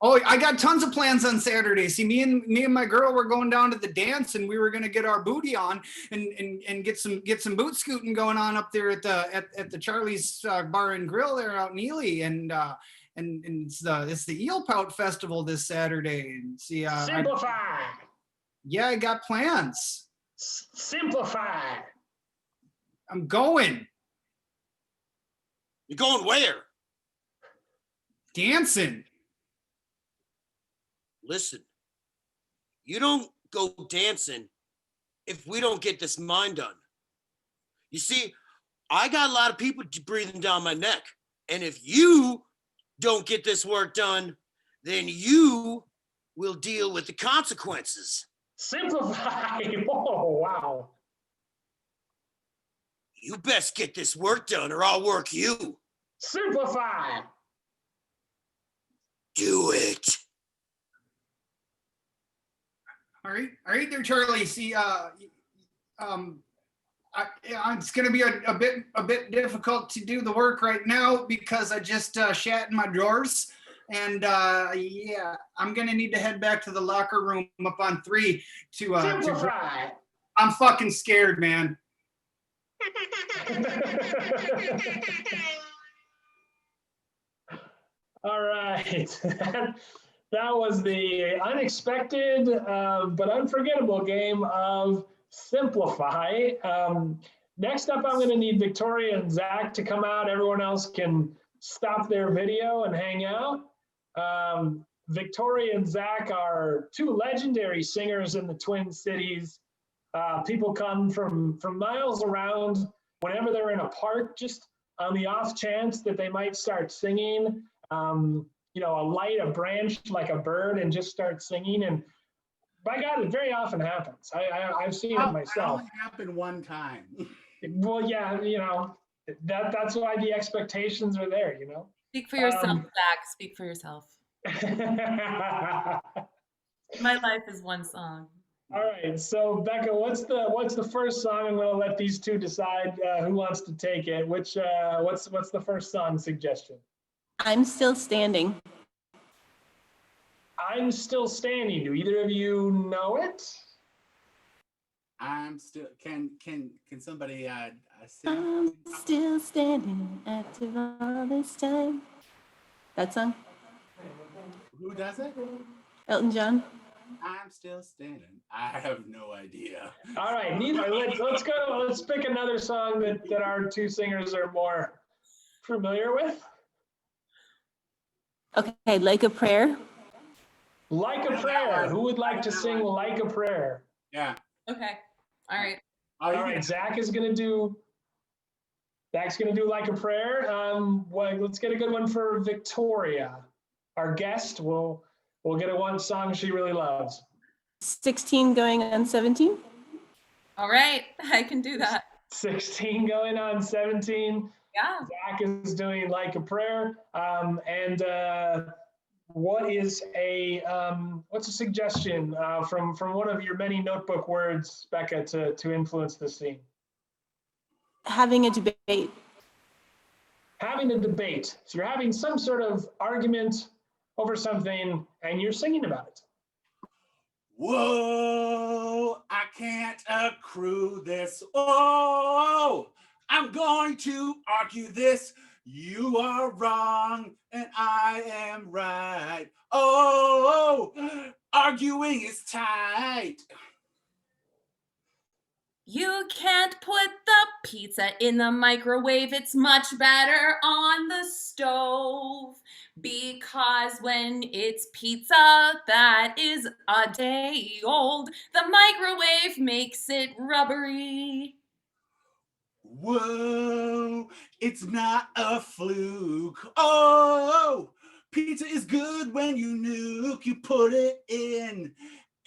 Oh, I got tons of plans on Saturday. See, me and my girl were going down to the dance, and we were gonna get our booty on and get some boot scooting going on up there at the Charlie's Bar and Grill there out in Ely, and it's the Eel Pout Festival this Saturday. And see, Simplify. I got plans. Simplify. I'm going You're going where? dancing. Listen, you don't go dancing if we don't get this mine done. You see, I got a lot of people breathing down my neck. And if you don't get this work done, then you will deal with the consequences. Simplify. Oh, wow. You best get this work done or I'll work you. Simplify. Do it. All right there, Charlie. See, it's going to be a bit difficult to do the work right now because I just shat in my drawers, and I'm going to need to head back to the locker room up on 3 to. Simplify. I'm fucking scared, man. All right. That was the unexpected but unforgettable game of Simplify. Next up, I'm going to need Victoria and Zach to come out. Everyone else can stop their video and hang out. Victoria and Zach are two legendary singers in the Twin Cities. People come from miles around whenever they're in a park, just on the off chance that they might start singing. Alight a branch like a bird and just start singing. And by God, it very often happens. I've seen it myself. It only happened one time. Well, yeah, that's why the expectations are there, Speak for yourself, Zach. Speak for yourself. My life is one song. All right, so Becca, what's the first song? I'm going to let these two decide who wants to take it. What's the first song suggestion? I'm Still Standing. I'm Still Standing. Do either of you know it? I'm still. Can somebody sing? I'm still standing after all this time. That song? Who does it? Elton John. I'm still standing. I have no idea. All right, neither. Let's go. Let's pick another song that our two singers are more familiar with. Okay, Like a Prayer. Like a Prayer. Who would like to sing Like a Prayer? Yeah. Okay. All right. All right, Zach's gonna do Like a Prayer. Let's get a good one for Victoria. Our guest will get a one song she really loves. 16 going on 17. All right. I can do that. 16 going on 17. Yeah. Zach is doing Like a Prayer. What's a suggestion from one of your many notebook words, Becca, to influence this scene? Having a debate. Having a debate. So you're having some sort of argument over something and you're singing about it. Whoa, I can't accrue this. Oh, I'm going to argue this. You are wrong and I am right. Oh, arguing is tight. You can't put the pizza in the microwave. It's much better on the stove. Because when it's pizza that is a day old, the microwave makes it rubbery. Whoa, it's not a fluke. Oh, pizza is good when you nuke. You put it in,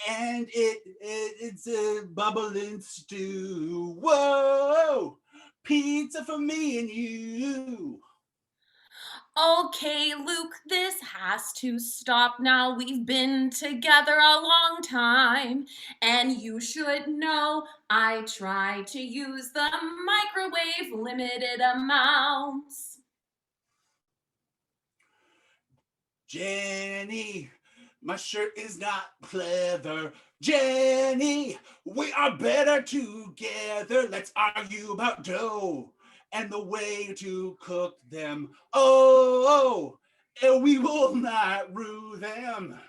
and it's a bubbling stew. Whoa, pizza for me and you. Okay, Luke, this has to stop now. We've been together a long time, and you should know I try to use the microwave limited amounts. Jenny, my shirt is not pleather. Jenny, we are better together. Let's argue about dough and the way to cook them. Oh, and we will not rue them.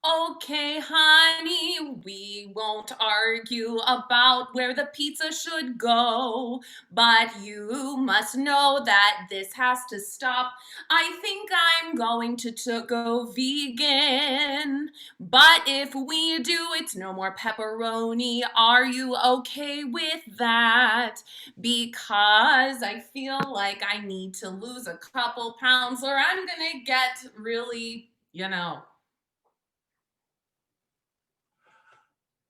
Okay, honey, we won't argue about where the pizza should go, but you must know that this has to stop. I think I'm going to go vegan, but if we do, it's no more pepperoni. Are you okay with that? Because I feel like I need to lose a couple pounds or I'm gonna get really,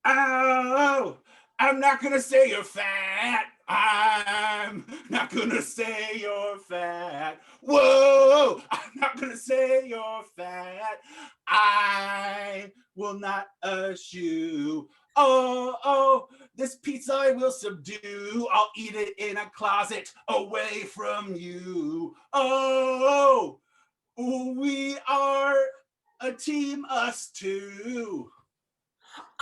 Oh, I'm not gonna say you're fat. I'm not gonna say you're fat. Whoa, I'm not gonna say you're fat. I will not eschew. Oh, this pizza I will subdue. I'll eat it in a closet away from you. Oh, we are a team, us two.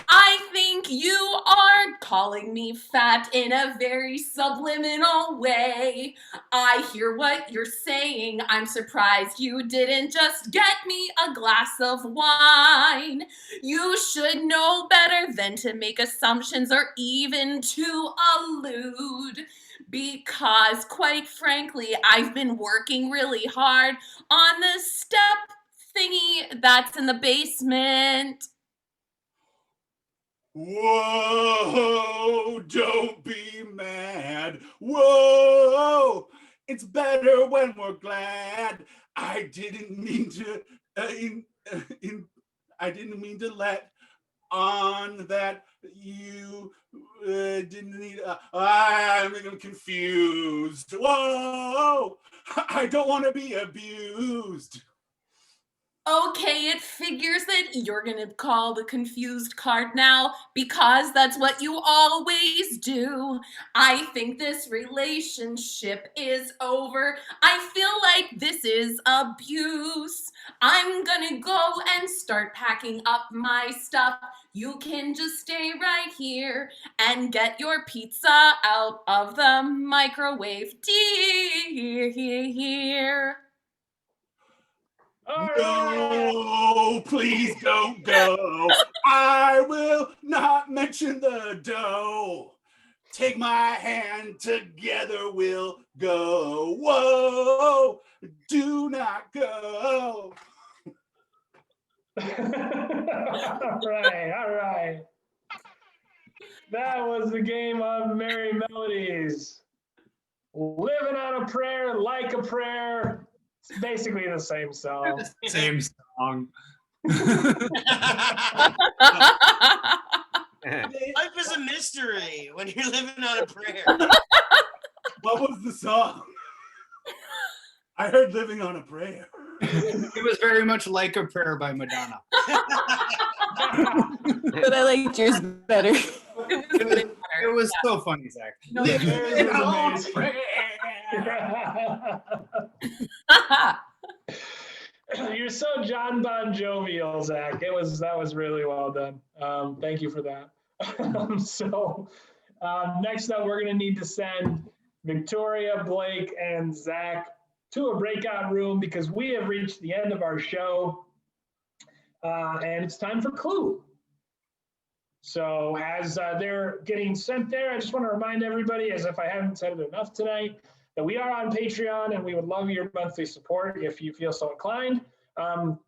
I think you are calling me fat in a very subliminal way. I hear what you're saying. I'm surprised you didn't just get me a glass of wine. You should know better than to make assumptions or even to allude. Because, quite frankly, I've been working really hard on the step thingy that's in the basement. Whoa, don't be mad. Whoa, it's better when we're glad. I didn't mean to, I didn't mean to let on that you didn't need, I'm confused. Whoa, I don't want to be abused. Okay, it figures that you're gonna call the confused card now because that's what you always do. I think this relationship is over. I feel like this is abuse. I'm gonna go and start packing up my stuff. You can just stay right here and get your pizza out of the microwave, dear. No, please don't go. I will not mention the dough. Take my hand, together we'll go. Whoa, do not go. All right. That was the game of Merry Melodies. Living on a prayer, like a prayer. It's basically the same song. Same song. Life is a mystery when you're living on a prayer. What was the song? I heard Living on a Prayer. It was very much Like a Prayer by Madonna. But I liked yours better. It was so funny, Zach. Living on a prayer. You're so John Bon Jovial, Zach. That was really well done. Thank you for that. Next up, we're going to need to send Victoria, Blake, and Zach to a breakout room because we have reached the end of our show, and it's time for Clue. So as they're getting sent there, I just want to remind everybody, as if I haven't said it enough tonight, that we are on Patreon and we would love your monthly support if you feel so inclined.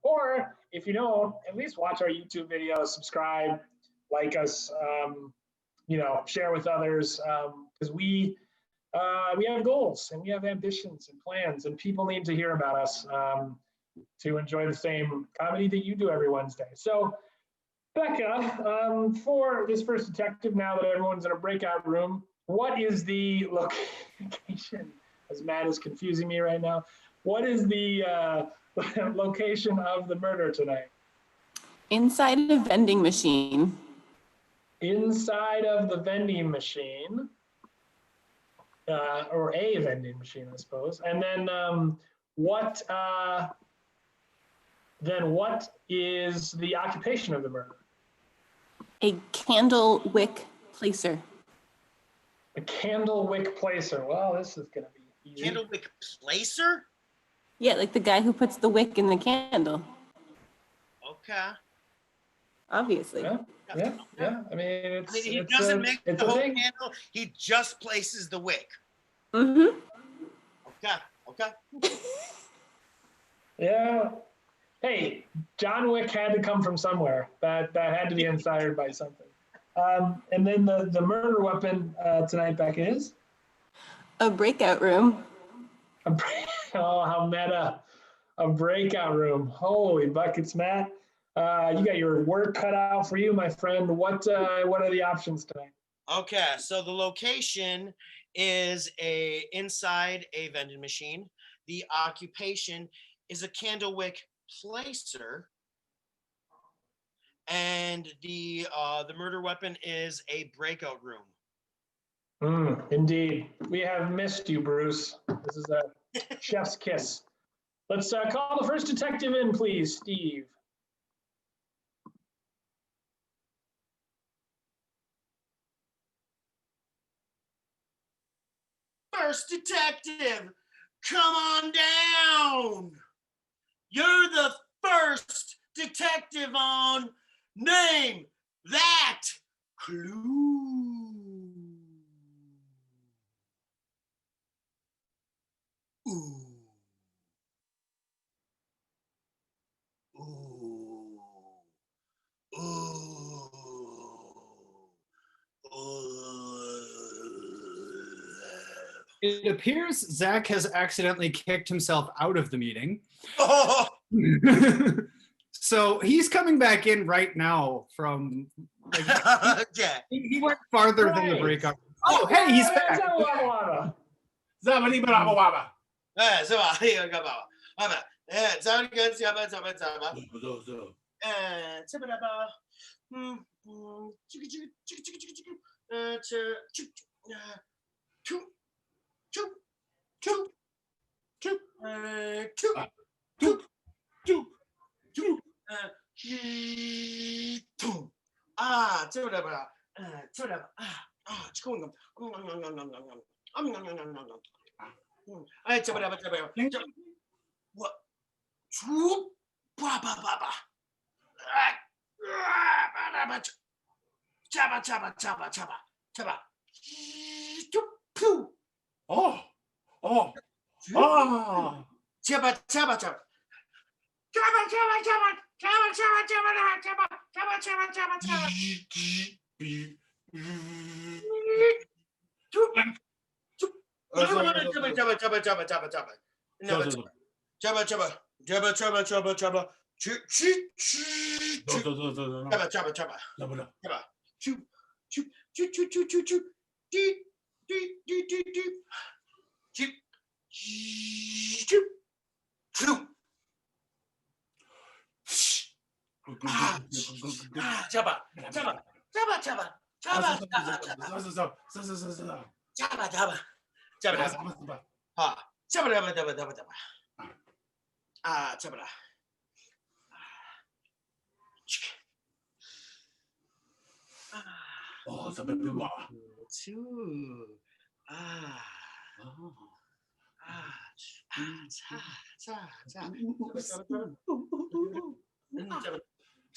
Or if you don't, at least watch our YouTube videos, subscribe, like us, share with others, because we have goals and we have ambitions and plans, and people need to hear about us to enjoy the same comedy that you do every Wednesday. So, Becca, for this first detective, now that everyone's in a breakout room, what is the location? As Matt is confusing me right now, what is the location of the murder tonight? Inside a vending machine. Inside of the vending machine, or a vending machine, I suppose. And then what is the occupation of the murder? A candle wick placer. A candle wick placer. Well, this is going to be easy. Candle wick placer? Yeah, like the guy who puts the wick in the candle. Okay. Obviously. Yeah. I mean, He doesn't make the whole candle. He just places the wick. Mm-hmm. Okay. Yeah. Hey, John Wick had to come from somewhere. That had to be inspired by something. And then the murder weapon tonight, Becca, is? A breakout room. Oh, how meta. A breakout room. Holy buckets, Matt. You got your work cut out for you, my friend. What are the options tonight? Okay, so the location is inside a vending machine. The occupation is a candle wick placer. And the murder weapon is a breakout room. Indeed. We have missed you, Bruce. This is a chef's kiss. Let's call the first detective in, please, Steve. First detective, come on down. You're the first detective on Name That Clue. Ooh. Ooh. Ooh. It appears Zach has accidentally kicked himself out of the meeting. Oh. So he's coming back in right now from, Yeah. he went farther than the breakout. Oh, hey, he's back. Zabadi baba baba. What? Oh.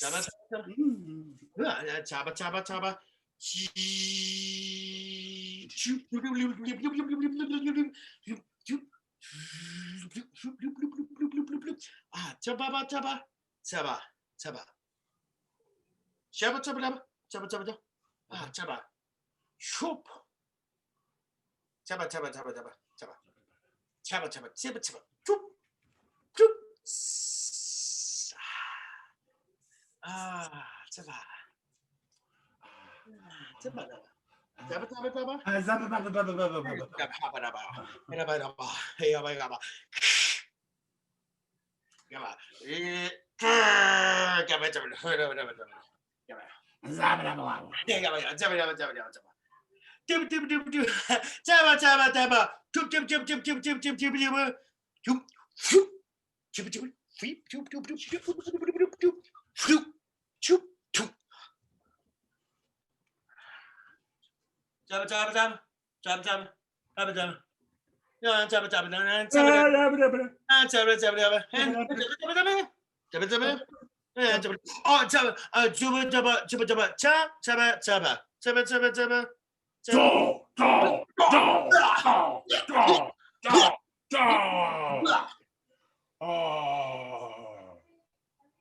Taba, taba, taba, taba. Ah, taba, taba, taba, taba. Shabba, taba, taba, taba, taba, taba. Ah, taba. Shoop. Taba, taba, taba, taba, taba. Taba, taba, taba, taba. Shoop. Shoop. Ah, taba. Taba, taba. Taba, taba, taba.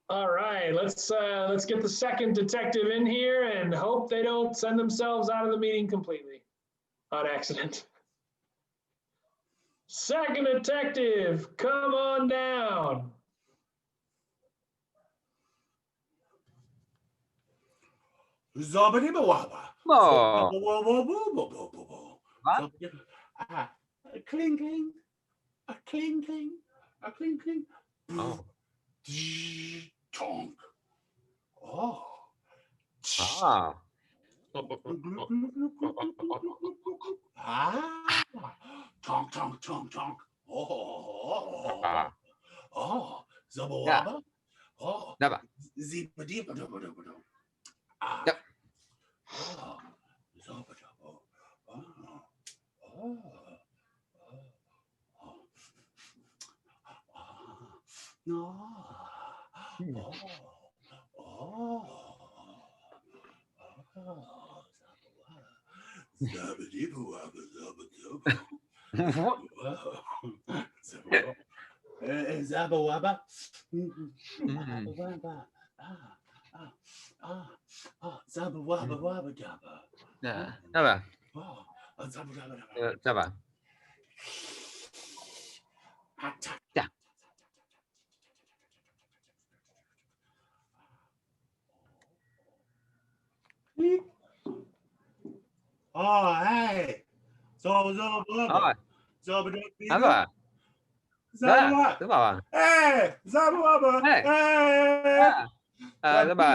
All right, let's get the second detective in here and hope they don't send themselves out of the meeting completely on accident. Second detective, come on down. Cling, cling, a cling, cling, a cling, cling. Oh. Tonk. Oh. Ah. Ah. Tonk, tonk, tonk, tonk. Oh. Ah. Oh. Zubba Yeah. wubba. Oh. Naba. Zibba dibba dubba dubba dubba. Ah. Yep. Oh. Zubba dubba. Oh. Oh. No. Oh. Oh. Zabba wabba. Zabba wabba wabba dabba. Yeah. Naba. Zabba dabba. Naba. Yeah. Oh, hey. Zabba Oh. Zabba Naba. Zabba. Naba. Hey, Zabba wabba. Hey. Hey. Naba.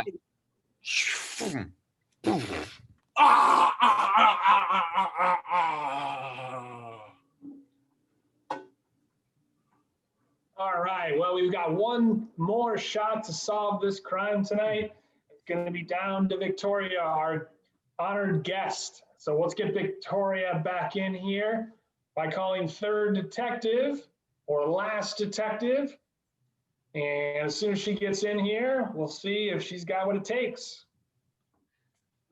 All right, well, we've got one more shot to solve this crime tonight. It's going to be down to Victoria, our honored guest. So let's get Victoria back in here by calling third detective or last detective. And as soon as she gets in here, we'll see if she's got what it takes.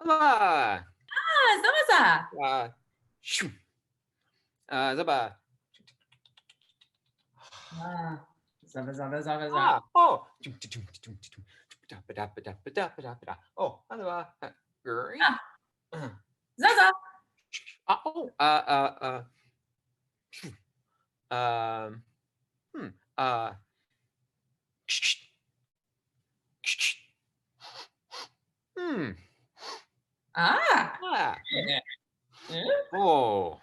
Naba. Zaba. Zaba. Zaba. Oh. Oh. Naba. Green. Zaza. Oh. Ah. Ah. Oh.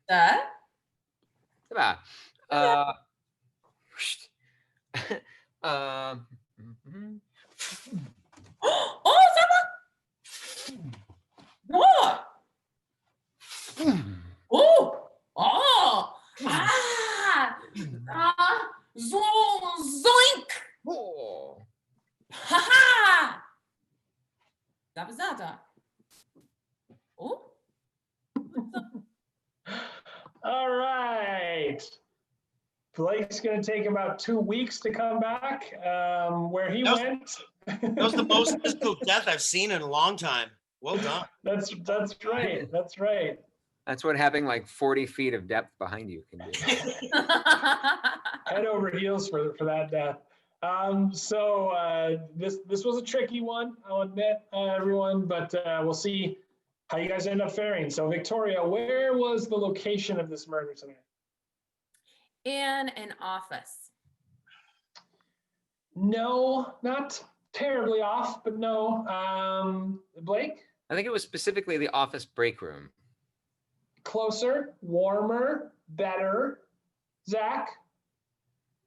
That. Zaba. Oh, Zaba. What? Oh. Oh. Zoink. Oh. Ha ha. Zaba. Oh. All right. Blake's going to take about 2 weeks to come back. Where he went. That was the most physical death I've seen in a long time. Well done. That's right. That's right. That's what having like 40 feet of depth behind you can do. Head over heels for that death. This was a tricky one, I'll admit, everyone, but we'll see how you guys end up faring. So Victoria, where was the location of this murder tonight? In an office. No, not terribly off, but no. Blake? I think it was specifically the office break room. Closer, warmer, better. Zach?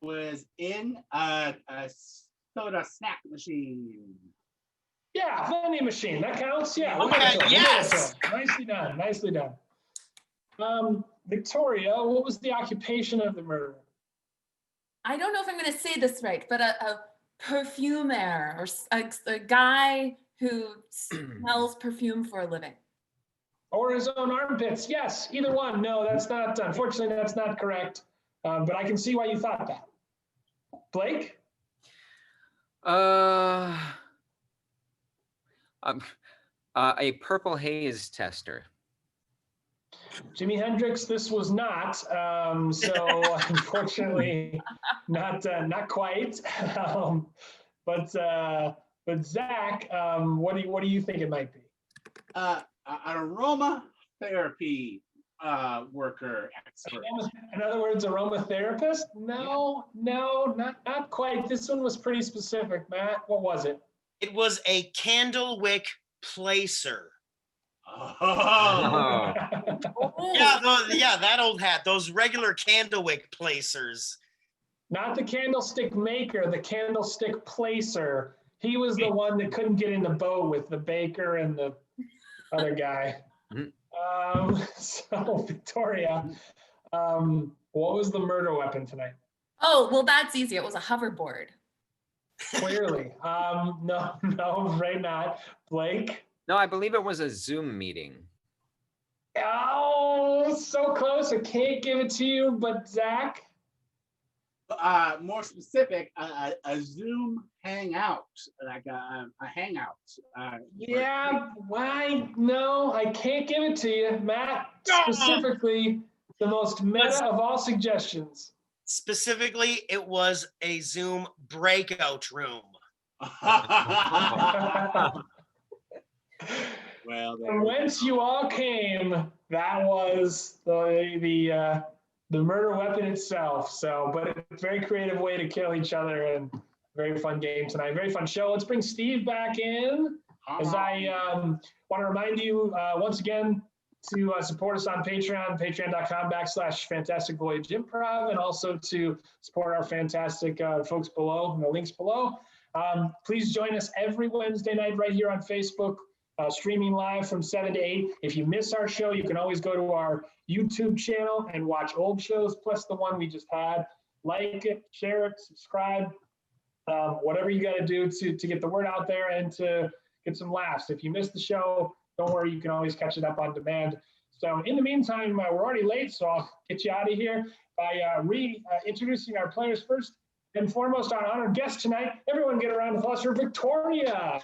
Was in a soda snack machine. Yeah, vending machine. That counts. Yeah. Okay, yes. Nicely done. Nicely done. Victoria, what was the occupation of the murderer? I don't know if I'm going to say this right, but a perfumer or a guy who smells perfume for a living. Or his own armpits. Yes, either one. No, that's not. Unfortunately, that's not correct. But I can see why you thought that. Blake? A purple haze tester. Jimi Hendrix, this was not. So unfortunately, not quite. But Zach, what do you think it might be? An aromatherapy worker expert. In other words, aromatherapist? No, not quite. This one was pretty specific. Matt, what was it? It was a candle wick placer. Oh. Yeah, that old hat. Those regular candle wick placers. Not the candlestick maker, the candlestick placer. He was the one that couldn't get in the boat with the baker and the other guy. So Victoria, what was the murder weapon tonight? Oh, well, that's easy. It was a hoverboard. Clearly. No, right not. Blake? No, I believe it was a Zoom meeting. Oh, so close. I can't give it to you, but Zach? More specific, a Zoom hangout, like a hangout. Yeah, why? No, I can't give it to you. Matt, specifically, the most meta of all suggestions. Specifically, it was a Zoom breakout room. Well, From whence you all came, that was the murder weapon itself. So, but it's a very creative way to kill each other, and very fun game tonight. Very fun show. Let's bring Steve back in. As I want to remind you once again to support us on Patreon, patreon.com/Fantastic Voyage Improv, and also to support our fantastic folks below, in the links below. Please join us every Wednesday night right here on Facebook, streaming live from 7 to 8. If you miss our show, you can always go to our YouTube channel and watch old shows, plus the one we just had. Like it, share it, subscribe, whatever you got to do to get the word out there and to get some laughs. If you missed the show, don't worry, you can always catch it up on demand. So in the meantime, we're already late, so I'll get you out of here by reintroducing our players first and foremost. Our honored guest tonight, everyone get a round of applause for Victoria.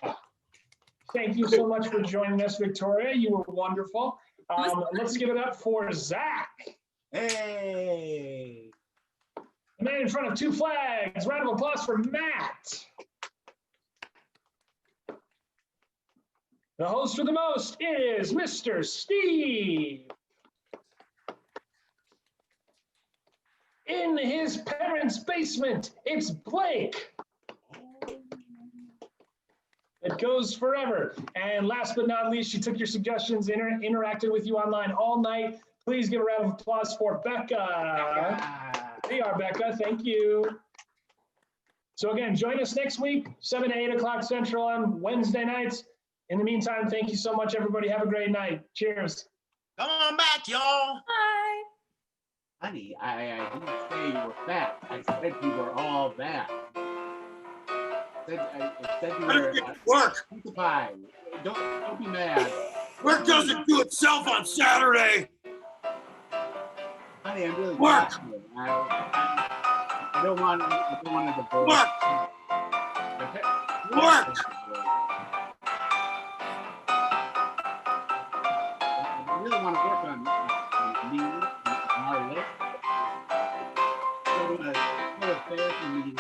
Thank you so much for joining us, Victoria. You were wonderful. Let's give it up for Zach. Hey. The man in front of two flags. Round of applause for Matt. The host for the most is Mr. Steve. In his parents' basement, it's Blake. It goes forever. And last but not least, she took your suggestions, interacted with you online all night. Please give a round of applause for Becca. Hey, Becca, thank you. So again, join us next week, 7 to 8 o'clock Central on Wednesday nights. In the meantime, thank you so much, everybody. Have a great night. Cheers. Come on back, y'all. Bye. Honey, I didn't say you were fat. I said you were all that. I said you were Work. pie. Don't be mad. Work doesn't do itself on Saturday. Honey, I'm really Work. passionate. I don't want to divorce. Work. Work. I really want to work on me and our list. Go to a therapy meeting.